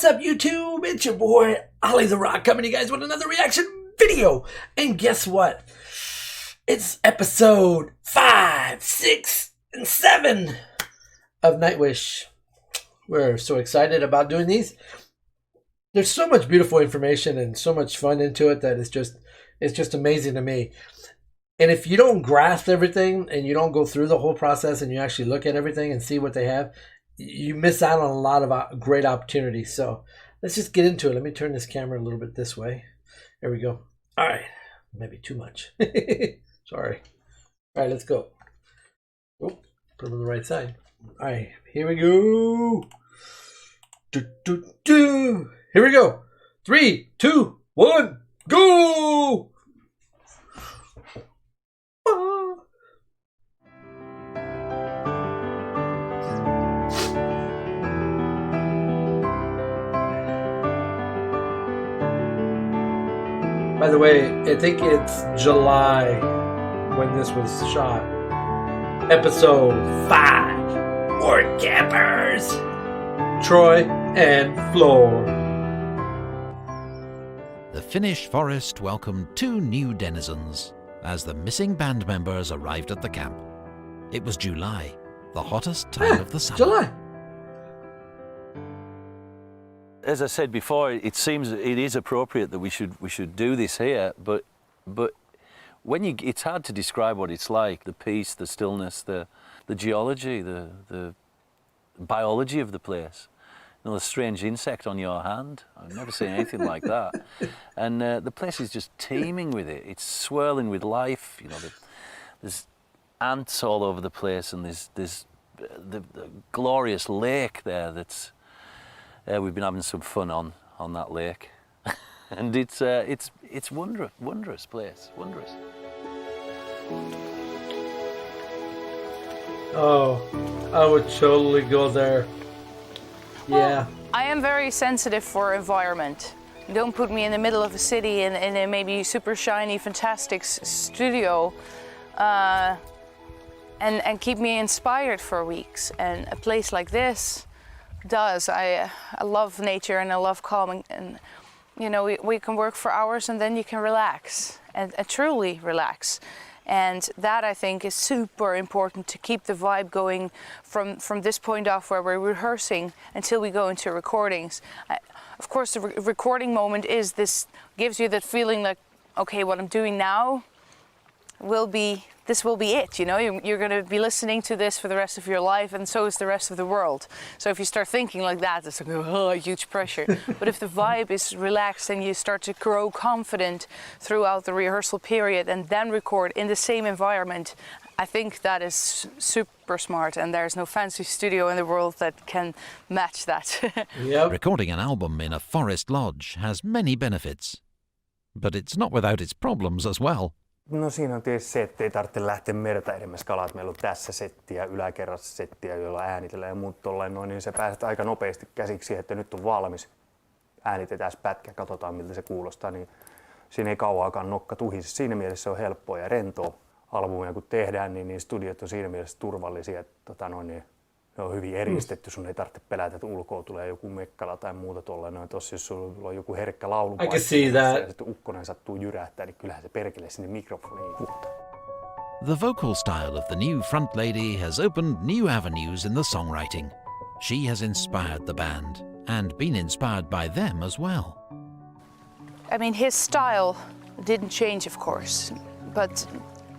What's up, YouTube? It's your boy, Ollie the Rock, coming to you guys with another reaction video. And guess what? It's episode 5, 6, and 7 of Nightwish. We're so excited about doing these. There's so much beautiful information and so much fun into it that it's just amazing to me. And if you don't grasp everything and you don't go through the whole process and you actually look at everything and see what they have, you miss out on a lot of great opportunities. So let's just get into it. Let me turn this camera a little bit this way. There we go. All right. Maybe too much. Sorry. All right, let's go. Oh, put it on the right side. All right, here we go. Here we go. 3, 2, 1, go! By the way, I think it's July when this was shot. Episode 5. More campers. Troy and Floor. The Finnish forest welcomed 2 new denizens as the missing band members arrived at the camp. It was July, the hottest time of the summer. July. As I said before, it seems it is appropriate that we should do this here, but when it's hard to describe what it's like, the peace, the stillness, the geology, the biology of the place. You know, the strange insect on your hand. I've never seen anything like that. And the place is just teeming with it. It's swirling with life. You know, there's ants all over the place, and there's the glorious lake there that's. We've been having some fun on that lake, and it's wondrous place, wondrous. Oh, I would totally go there. Yeah. Well, I am very sensitive for environment. Don't put me in the middle of a city in a maybe super shiny, fantastic studio, and keep me inspired for weeks. And a place like this does. I love nature and I love calm, and you know, we can work for hours and then you can relax and truly relax, and that I think is super important to keep the vibe going from this point off where we're rehearsing until we go into recordings. Of course the recording moment gives you that feeling like, okay, what I'm doing now this will be it, you know, you're going to be listening to this for the rest of your life, and so is the rest of the world. So if you start thinking like that, it's like, oh, huge pressure. But if the vibe is relaxed and you start to grow confident throughout the rehearsal period and then record in the same environment, I think that is super smart, and there's no fancy studio in the world that can match that. Yep. Recording an album in a forest lodge has many benefits, but it's not without its problems as well. No siinä on tietysti se, ettei tarvitse lähteä merta edemmäs kalaa. Meillä on tässä settiä, yläkerrassa settiä, joilla äänitellään ja muut tollain noin, niin se pääset aika nopeasti käsiksi siihen, että nyt on valmis. Äänitetään pätkä, katsotaan miltä se kuulostaa, niin siinä ei kauaakaan nokka tuhisi. Siinä mielessä se on helppoa ja rentoa albumia kun tehdään, niin studiot on siinä mielessä turvallisia, että ne on hyvin eristetty, sun ei tarvitse pelätä, että ulkoa tulee joku mekkala tai muuta tollain. No, tossa jos sulla on joku herkkä laulupaikka ja sitten ukkonen sattuu jyrähtää, niin kyllähän se perkele sinne mikrofoniin huutaa. The vocal style of the new front lady has opened new avenues in the songwriting. She has inspired the band and been inspired by them as well. I mean, his style didn't change, of course, but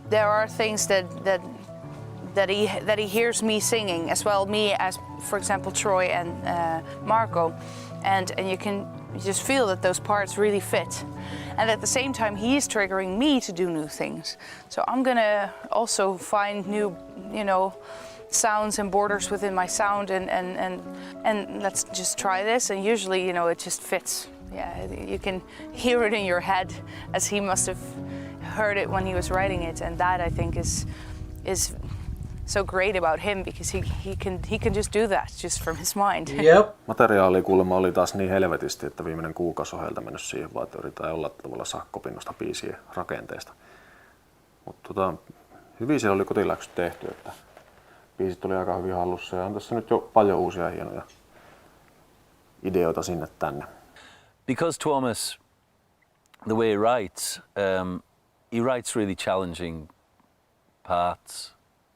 there are things that he hears me singing as well, me as, for example, Troy and Marco, and you can just feel that those parts really fit. And at the same time, he's triggering me to do new things. So I'm gonna also find new, you know, sounds and borders within my sound, and let's just try this. And usually, you know, it just fits. Yeah, you can hear it in your head, as he must have heard it when he was writing it, and that I think is so great about him, because he can just do that just from his mind. Yep. Materiaali kuulemma oli taas niin helvetisti, että viimeinen kuukausi on heiltä mennyt siihen, vaan että yritetään jollain tavalla saada kopinnosta biisien rakenteesta. Mutta hyvin siellä oli kotiläksyt tehty, että biisit oli aika hyvin hallussa ja on tässä nyt jo paljon uusia hienoja ideoita sinne tänne. Because Tuomas, the way he writes really challenging parts,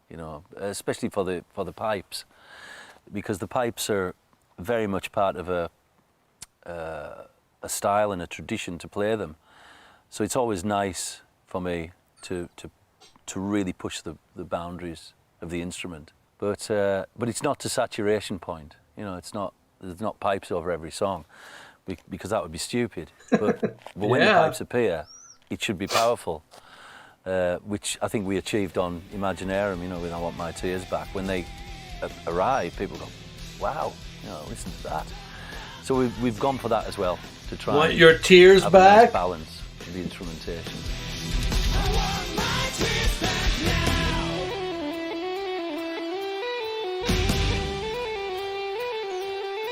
you know, especially for the pipes, because the pipes are very much part of a style and a tradition to play them. So it's always nice for me to really push the boundaries of the instrument. But it's not to saturation point. You know, there's not pipes over every song, because that would be stupid. But when the pipes appear, it should be powerful, which I think we achieved on Imaginarium, you know, with I Want My Tears Back. When they arrive, people go, wow, you know, listen to that. So we've gone for that as well, to try Want your tears have back? a nice balance in the instrumentation.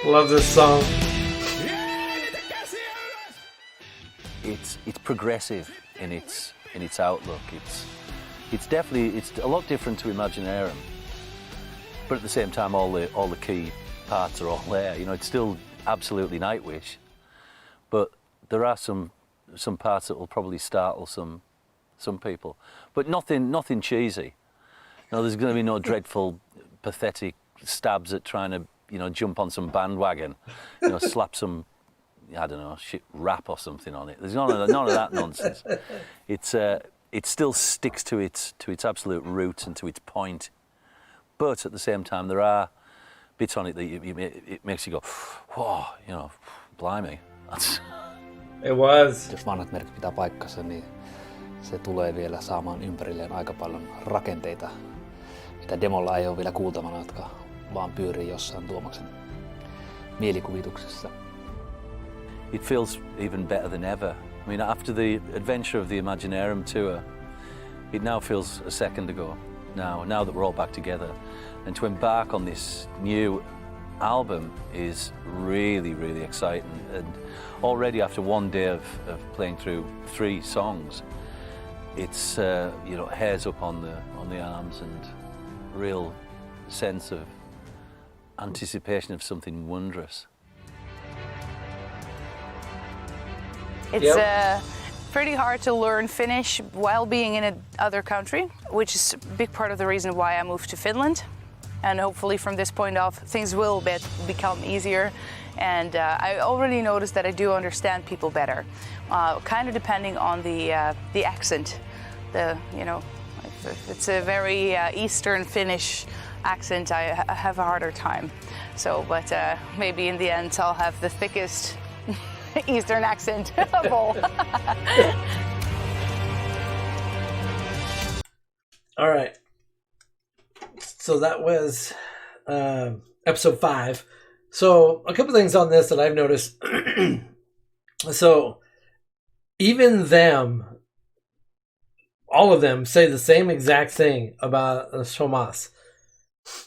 Love this song. It's progressive in its outlook. It's definitely a lot different to Imaginarium, but at the same time, all the key parts are all there. You know, it's still absolutely Nightwish, but there are some parts that will probably startle some people, but nothing cheesy. No, there's going to be no dreadful, pathetic stabs at trying to, you know, jump on some bandwagon, you know, slap some, I don't know, shit rap or something on it. There's none of that nonsense. It still sticks to its absolute roots and to its point, but at the same time there are bits on it that it makes you go, whoa, you know, blimey. It was. Jos vanhat merkit pitää paikkansa, niin se tulee vielä saamaan ympärilleen aika paljon rakenteita, mitä demolla ei ole vielä kuultavana, jotka vaan pyörii jossain Tuomaksen mielikuvituksessa. It feels even better than ever. I mean, after the adventure of the Imaginarium tour, it now feels a second ago. Now that we're all back together, and to embark on this new album is really, really exciting. And already after one day of playing through 3 songs, it's you know, hairs up on the arms and real sense of anticipation of something wondrous. It's pretty hard to learn Finnish while being in another country, which is a big part of the reason why I moved to Finland. And hopefully from this point off, things will become easier. And I already noticed that I do understand people better, kind of depending on the accent. You know, if it's a very Eastern Finnish accent, I have a harder time. So, but maybe in the end, I'll have the thickest Eastern accent of all. All right. So that was episode 5. So a couple things on this that I've noticed. So even them, all of them say the same exact thing about Tuomas.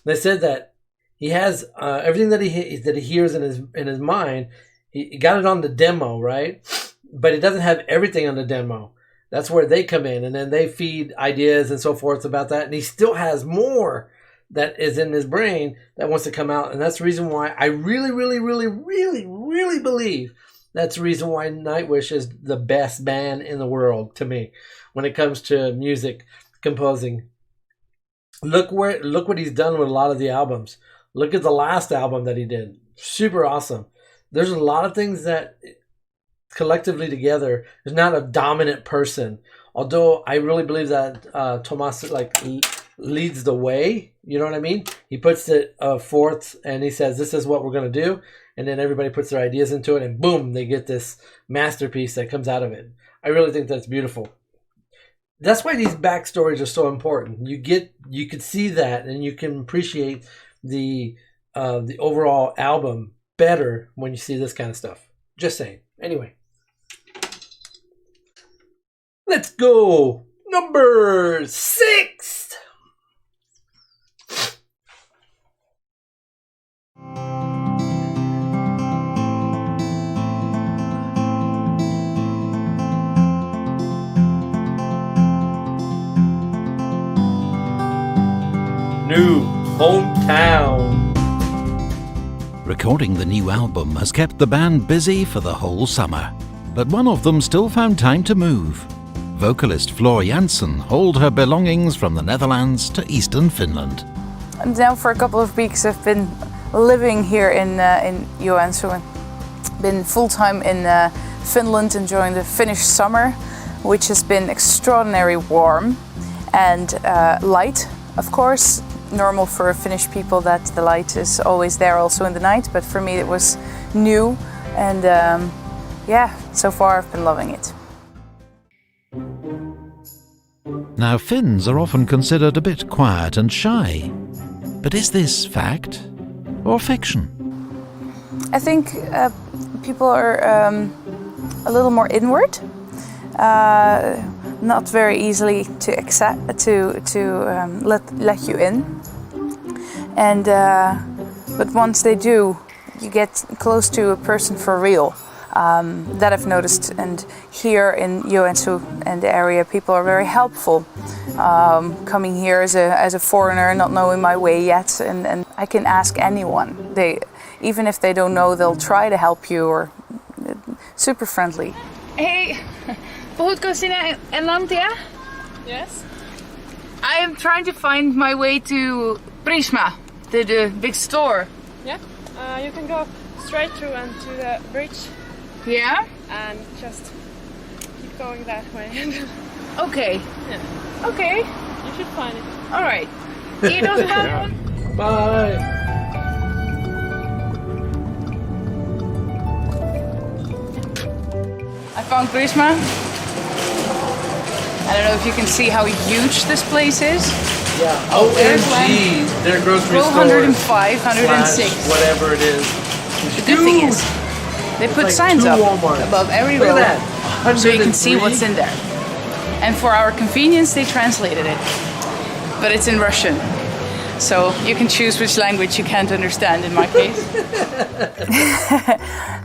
They said that he has everything that he hears in his mind. He got it on the demo, right? But it doesn't have everything on the demo. That's where they come in, and then they feed ideas and so forth about that. And he still has more that is in his brain that wants to come out. And that's the reason why I really, really, really, really, really believe that's the reason why Nightwish is the best band in the world to me when it comes to music composing. Look what he's done with a lot of the albums. Look at the last album that he did. Super awesome. There's a lot of things that collectively together, there's not a dominant person. Although I really believe that Tuomas leads the way. You know what I mean? He puts it forth and he says, this is what we're going to do. And then everybody puts their ideas into it and boom, they get this masterpiece that comes out of it. I really think that's beautiful. That's why these backstories are so important. You could see that and you can appreciate the overall album better when you see this kind of stuff. Just saying. Anyway. Let's go. Number 6. New Hometown. Recording the new album has kept the band busy for the whole summer, but one of them still found time to move. Vocalist Floor Jansen hauled her belongings from the Netherlands to eastern Finland. And now for a couple of weeks I've been living here in Joensuu. Been full-time in Finland, enjoying the Finnish summer, which has been extraordinarily warm and light, of course. Normal for Finnish people that the light is always there also in the night, but for me it was new, and yeah, so far I've been loving it. Now, Finns are often considered a bit quiet and shy, but is this fact or fiction? I think people are a little more inward, not very easily to accept, to let you in, and but once they do, you get close to a person for real. That I've noticed, and here in Joensuu and the area, people are very helpful. Coming here as a foreigner, not knowing my way yet, and I can ask anyone. Even if they don't know, they'll try to help you, or super friendly. Hei, puhutko sinä englantia? Yes. I am trying to find my way to Prisma, the big store. Yeah. You can go straight through and to the bridge. Yeah? And just keep going that way. Okay. Yeah. Okay. You should find it. Alright. Kiitos paljon. Bye. I found Prisma. I don't know if you can see how huge this place is. Yeah. there's OMG. Their grocery Row store. 105, 106. / whatever it is. The good thing is, they put like signs 2 up Walmarts. above every Look row, at that. so you can see 103. what's in there. And for our convenience, they translated it, but it's in Russian. So you can choose which language you can't understand in my case.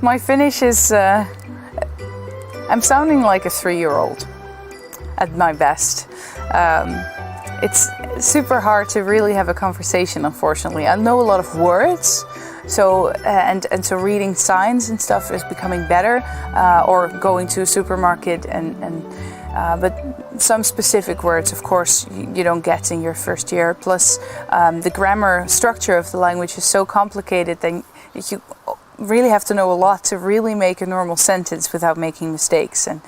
My Finnish is, I'm sounding like a 3-year-old at my best. It's super hard to really have a conversation, unfortunately. I know a lot of words, so and so reading signs and stuff is becoming better, or going to a supermarket but some specific words, of course, you don't get in your first year. Plus, the grammar structure of the language is so complicated that you really have to know a lot to really make a normal sentence without making mistakes. And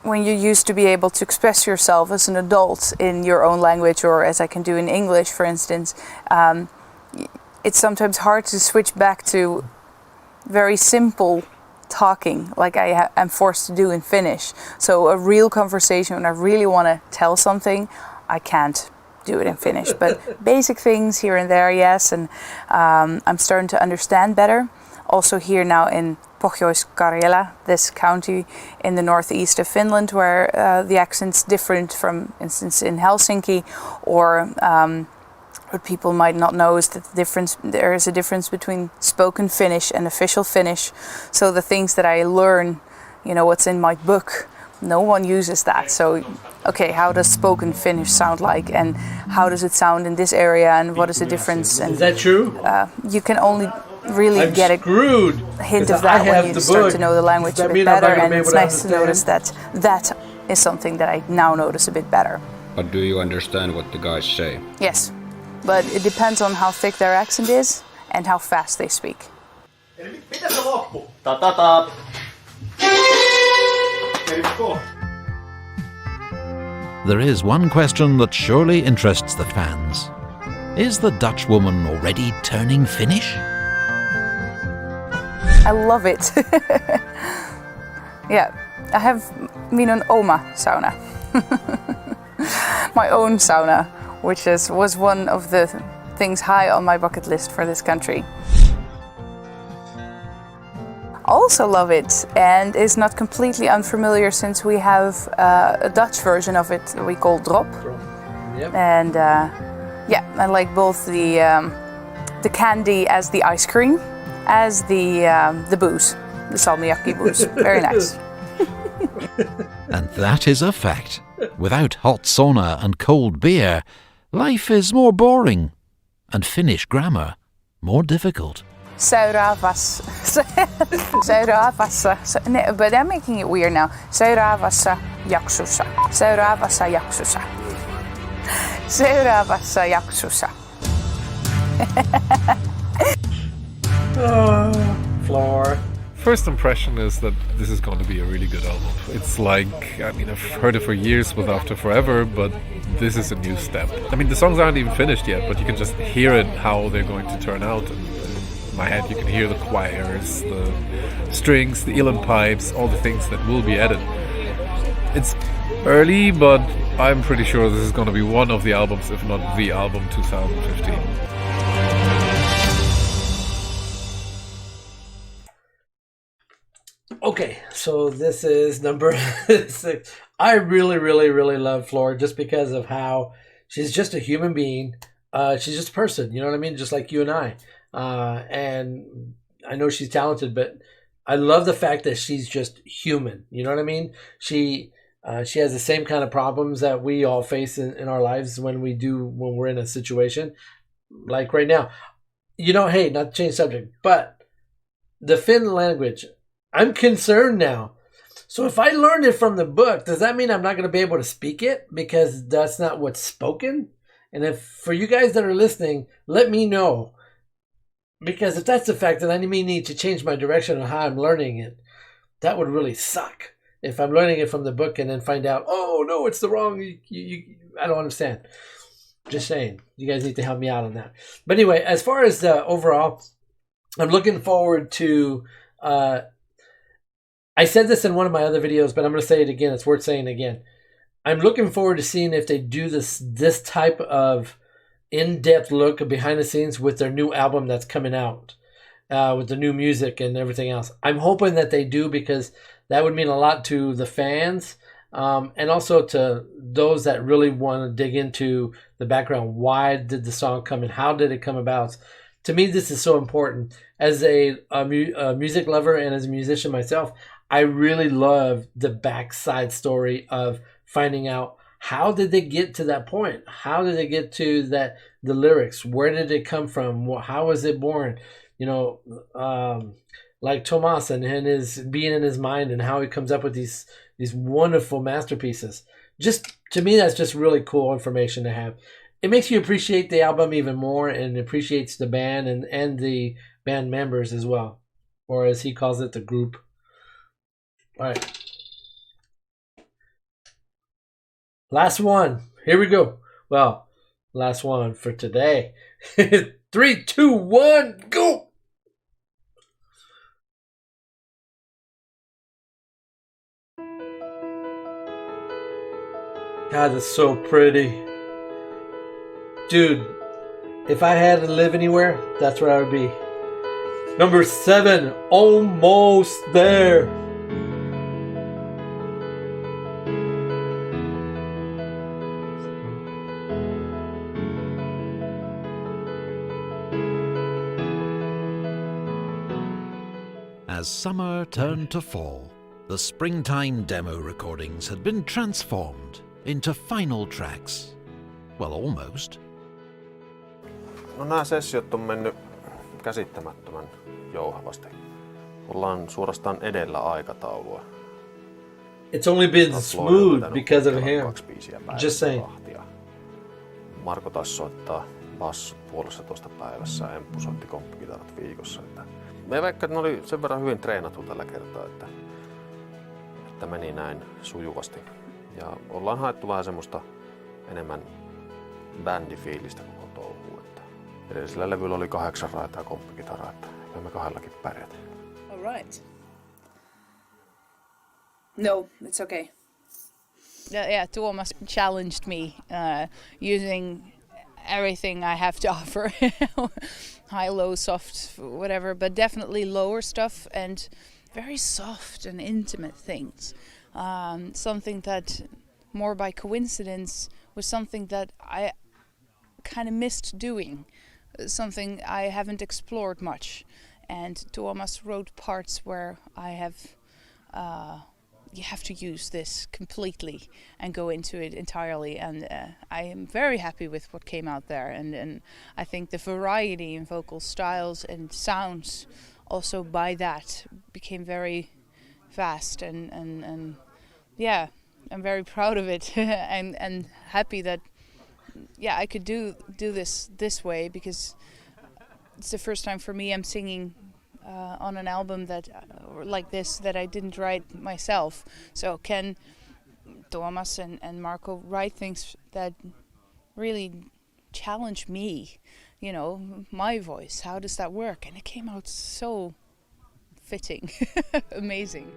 when you used to be able to express yourself as an adult in your own language, or as I can do in English, for instance, it's sometimes hard to switch back to very simple talking like I am forced to do in Finnish. So a real conversation, when I really want to tell something, I can't do it in Finnish. But basic things here and there, yes, and I'm starting to understand better. Also here now in Pohjois-Karjala, this county in the northeast of Finland, where the accent's different from, instance, in Helsinki, or what people might not know is that there is a difference between spoken Finnish and official Finnish. So the things that I learn, what's in my book, no one uses that. So, okay, how does spoken Finnish sound like, and how does it sound in this area, and what is the difference? And is that true? You can only really get a hint of that when you start to know the language a bit better, and it's nice to notice that is something that I now notice a bit better. But do you understand what the guys say? Yes, but it depends on how thick their accent is and how fast they speak. There is one question that surely interests the fans. Is the Dutch woman already turning Finnish? I love it. Yeah, I have minun oma sauna. My own sauna, which was one of the things high on my bucket list for this country. Also love it, and is not completely unfamiliar since we have a Dutch version of it that we call drop. Yep. And yeah, I like both the candy as the ice cream, as the booze, the salmiakki booze. Very nice. And that is a fact. Without hot sauna and cold beer, life is more boring, and Finnish grammar more difficult. Seuraavassa, but I'm making it weird now. Seuraavassa jaksossa. Floor. First impression is that this is going to be a really good album. It's like, I mean, I've heard it for years with After Forever, but this is a new step. I mean, the songs aren't even finished yet, but you can just hear it, how they're going to turn out. And in my head, you can hear the choirs, the strings, the uilleann pipes, all the things that will be added. It's early, but I'm pretty sure this is going to be one of the albums, if not the album 2015. Okay, so this is number 6. I really love Flora just because of how she's just a human being. She's just a person, you know what I mean? Just like you and I. And I know she's talented, but I love the fact that she's just human. You know what I mean? She has the same kind of problems that we all face in our lives when we're in a situation. Like right now. You know, hey, not to change subject, but the Finn language, I'm concerned now. So if I learned it from the book, does that mean I'm not going to be able to speak it? Because that's not what's spoken? And if for you guys that are listening, let me know. Because if that's the fact, then I may need to change my direction on how I'm learning it. That would really suck. If I'm learning it from the book and then find out, oh, no, it's the wrong. I don't understand. Just saying. You guys need to help me out on that. But anyway, as far as the overall, I'm looking forward to... I said this in one of my other videos, but I'm going to say it again. It's worth saying again. I'm looking forward to seeing if they do this type of in-depth look behind the scenes with their new album that's coming out, with the new music and everything else. I'm hoping that they do because that would mean a lot to the fans and also to those that really want to dig into the background. Why did the song come and how did it come about? To me, this is so important. As a music lover and as a musician myself, I really love the backside story of finding out how did they get to that point? How did they get to the lyrics? Where did it come from? How was it born? You know, like Tomas and his being in his mind and how he comes up with these wonderful masterpieces. Just to me, that's just really cool information to have. It makes you appreciate the album even more and appreciates the band and the band members as well. Or as he calls it, the group. All right. Last one. Here we go. Well, last one for today. 3, 2, 1, go! God, it's so pretty. Dude, if I had to live anywhere, that's where I would be. Number 7, Almost There. As summer turned to fall, the springtime demo recordings had been transformed into final tracks. Well, almost. No nämä sessiot on mennyt käsittämättömän jouhavasti. Ollaan suorastaan edellä aikataulua. It's only been smooth because of him. Just saying. Marko taas soittaa bassot 1,5 päivässä ja Emppu soitti komppikitarat viikossa. Me vaikka ne oli sen verran hyvin treenattu tällä kertaa, että meni näin sujuvasti. Ja ollaan haettu vähän semmoista enemmän bändifiilistä koko touhuun. Edellisellä levyllä oli 8 raitaa komppikitaraa, että me 2 pärjätä. All right. No, it's okay. Yeah, Tuomas challenged me using everything I have to offer. High, low, soft, whatever, but definitely lower stuff and very soft and intimate things. Something that, more by coincidence, was something that I kind of missed doing. Something I haven't explored much. And Tuomas wrote parts where I have you have to use this completely and go into it entirely. And I am very happy with what came out there. And I think the variety in vocal styles and sounds also by that became very vast. And yeah, I'm very proud of it and happy that I could do this way, because it's the first time for me I'm singing on an album that like this that I didn't write myself. So can Thomas and Marco write things that really challenge me, you know, my voice? How does that work? And it came out so fitting, amazing.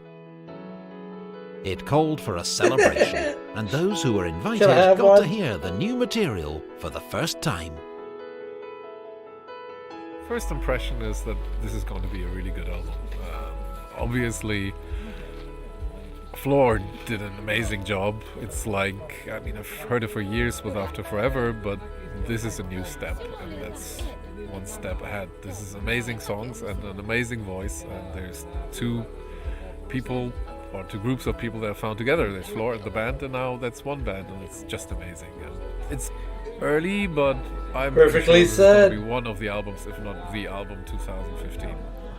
It called for a celebration, and those who were invited got to hear the new material for the first time. First impression is that this is going to be a really good album. Obviously, Floor did an amazing job. It's like, I mean, I've heard it for years with After Forever, but this is a new step, and that's one step ahead. This is amazing songs and an amazing voice, and there's two people or two groups of people that are found together. There's Floor and the band, and now that's one band, and it's just amazing. And it's early, but I'm perfectly sure said. This is going to be one of the albums, if not the album, 2015.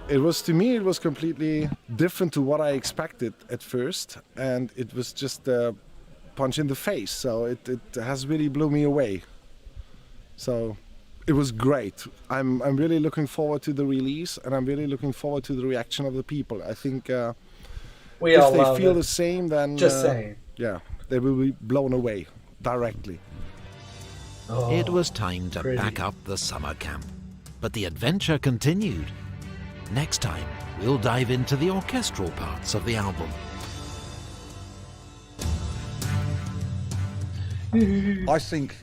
To me, it was completely different to what I expected at first, and it was just a punch in the face. So it has really blew me away. So it was great. I'm really looking forward to the release, and I'm really looking forward to the reaction of the people. I think if they feel the same, then just saying, yeah, they will be blown away directly. Oh, it was time to pack up the summer camp, but the adventure continued. Next time, we'll dive into the orchestral parts of the album. I think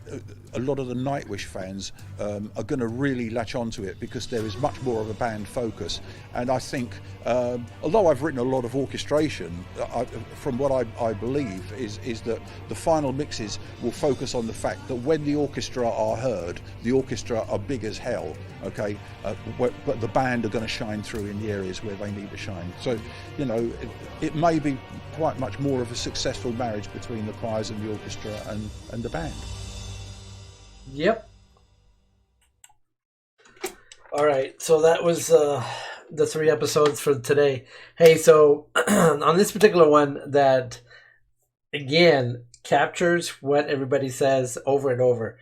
a lot of the Nightwish fans are going to really latch onto it because there is much more of a band focus. And I think, although I've written a lot of orchestration, from what I believe is that the final mixes will focus on the fact that when the orchestra are heard, the orchestra are big as hell, okay? But the band are going to shine through in the areas where they need to shine. So, you know, it may be quite much more of a successful marriage between the choirs and the orchestra and the band. Yep. All right, so that was the 3 episodes for today. Hey, so on this particular one that, again, captures what everybody says over and over.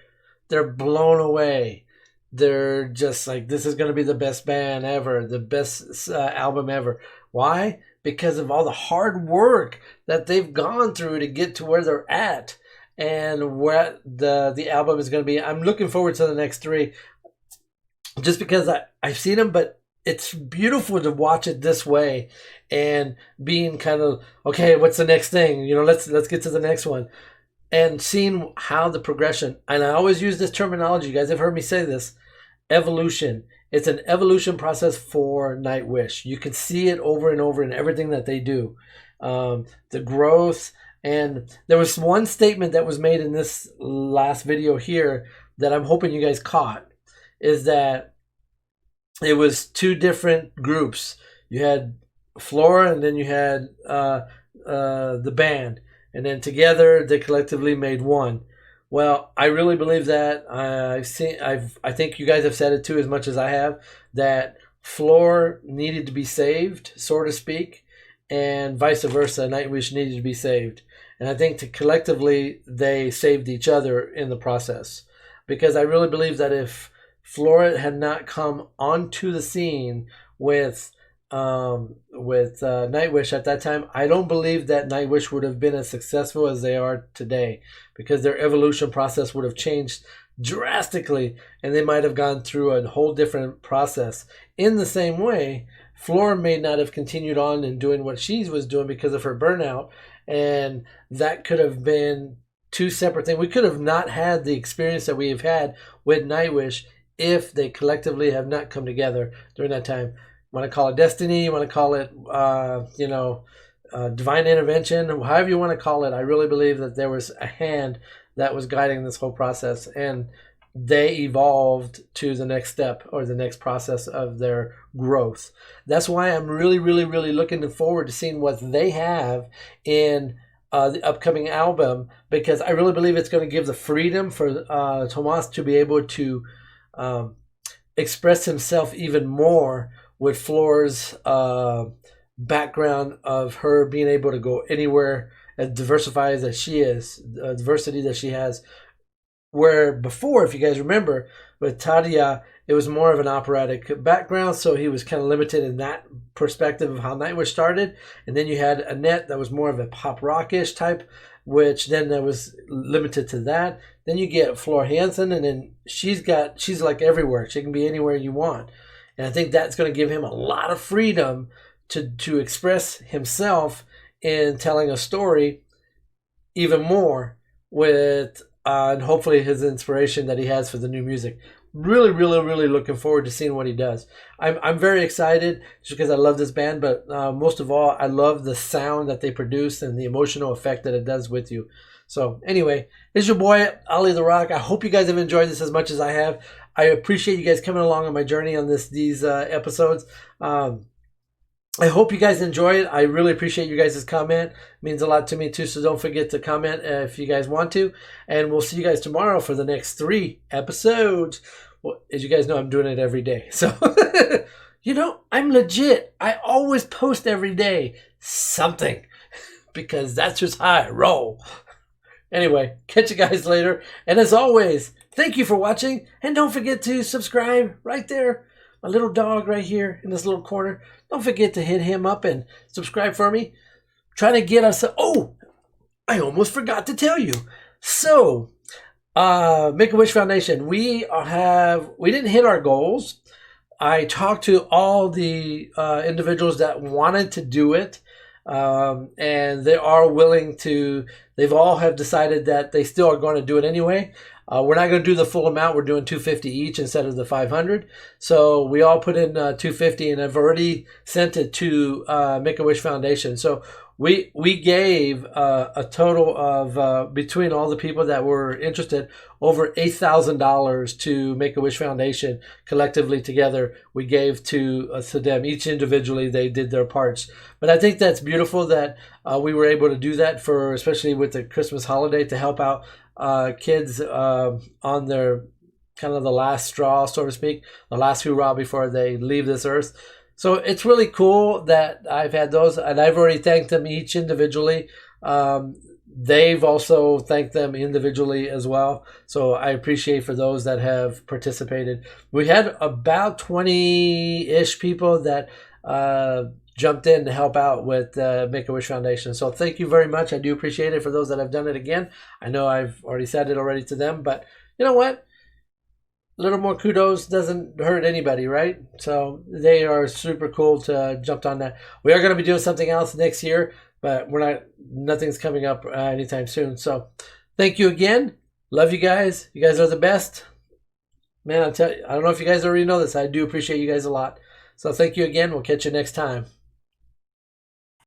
They're blown away. They're just like, this is going to be the best band ever, the best album ever. Why? Because of all the hard work that they've gone through to get to where they're at and where the album is going to be. I'm looking forward to the next 3 just because I've seen them, but it's beautiful to watch it this way and being kind of, okay, what's the next thing? You know, let's get to the next one. And seeing how the progression, and I always use this terminology, you guys have heard me say this, evolution. It's an evolution process for Nightwish. You can see it over and over in everything that they do. The growth, and there was one statement that was made in this last video here that I'm hoping you guys caught, is that it was 2 different groups. You had Flora and then you had the band. And then together they collectively made one. Well, I really believe that. I think you guys have said it too, as much as I have, that Floor needed to be saved, so to speak, and vice versa. Nightwish needed to be saved. And I think collectively they saved each other in the process. Because I really believe that if Flora had not come onto the scene with Nightwish at that time, I don't believe that Nightwish would have been as successful as they are today, because their evolution process would have changed drastically and they might have gone through a whole different process. In the same way, Flora may not have continued on and doing what she was doing because of her burnout, and that could have been 2 separate things. We could have not had the experience that we have had with Nightwish if they collectively have not come together during that time. You want to call it destiny, you want to call it, divine intervention, however you want to call it. I really believe that there was a hand that was guiding this whole process. And they evolved to the next step or the next process of their growth. That's why I'm really, really, really looking forward to seeing what they have in the upcoming album, because I really believe it's going to give the freedom for Tomas to be able to express himself even more with Floor's background of her being able to go anywhere, as diversified as she is, diversity that she has. Where before, if you guys remember, with Tadia, it was more of an operatic background, so he was kind of limited in that perspective of how Nightwish started. And then you had Annette, that was more of a pop rockish type, which then that was limited to that. Then you get Floor Jansen, and then she's like everywhere. She can be anywhere you want. And I think that's going to give him a lot of freedom to express himself in telling a story even more with and hopefully his inspiration that he has for the new music. Really, really, really looking forward to seeing what he does. I'm very excited just because I love this band, but most of all, I love the sound that they produce and the emotional effect that it does with you. So anyway, it's your boy, Ali the Rock. I hope you guys have enjoyed this as much as I have. I appreciate you guys coming along on my journey on these episodes. I hope you guys enjoy it. I really appreciate you guys' comment. It means a lot to me too, so don't forget to comment if you guys want to. And we'll see you guys tomorrow for the next 3 episodes. Well, as you guys know, I'm doing it every day. So, I'm legit. I always post every day something because that's just how I roll. Anyway, catch you guys later. And as always, thank you for watching. And don't forget to subscribe right there. My little dog right here in this little corner. Don't forget to hit him up and subscribe for me. Trying to get us... Oh, I almost forgot to tell you. So, Make-A-Wish Foundation, we didn't hit our goals. I talked to all the individuals that wanted to do it. And they are willing to... They've all have decided that they still are going to do it anyway. We're not going to do the full amount. We're doing $250 each instead of the $500. So we all put in $250, and I've already sent it to Make-A-Wish Foundation. So we gave a total of, between all the people that were interested, over $8,000 to Make-A-Wish Foundation. Collectively together, we gave to them. Each individually, they did their parts. But I think that's beautiful that we were able to do that, for especially with the Christmas holiday, to help out kids on their kind of the last straw, so to speak, the last hurrah before they leave this earth. So it's really cool that I've had those, and I've already thanked them each individually. They've also thanked them individually as well. So I appreciate for those that have participated. We had about 20-ish people that jumped in to help out with Make-A-Wish Foundation. So thank you very much. I do appreciate it. For those that have done it again, I know I've already said it already to them, but you know what? A little more kudos doesn't hurt anybody, right? So they are super cool to jump on that. We are going to be doing something else next year, but nothing's coming up anytime soon. So thank you again. Love you guys. You guys are the best. Man, I don't know if you guys already know this. I do appreciate you guys a lot. So thank you again. We'll catch you next time.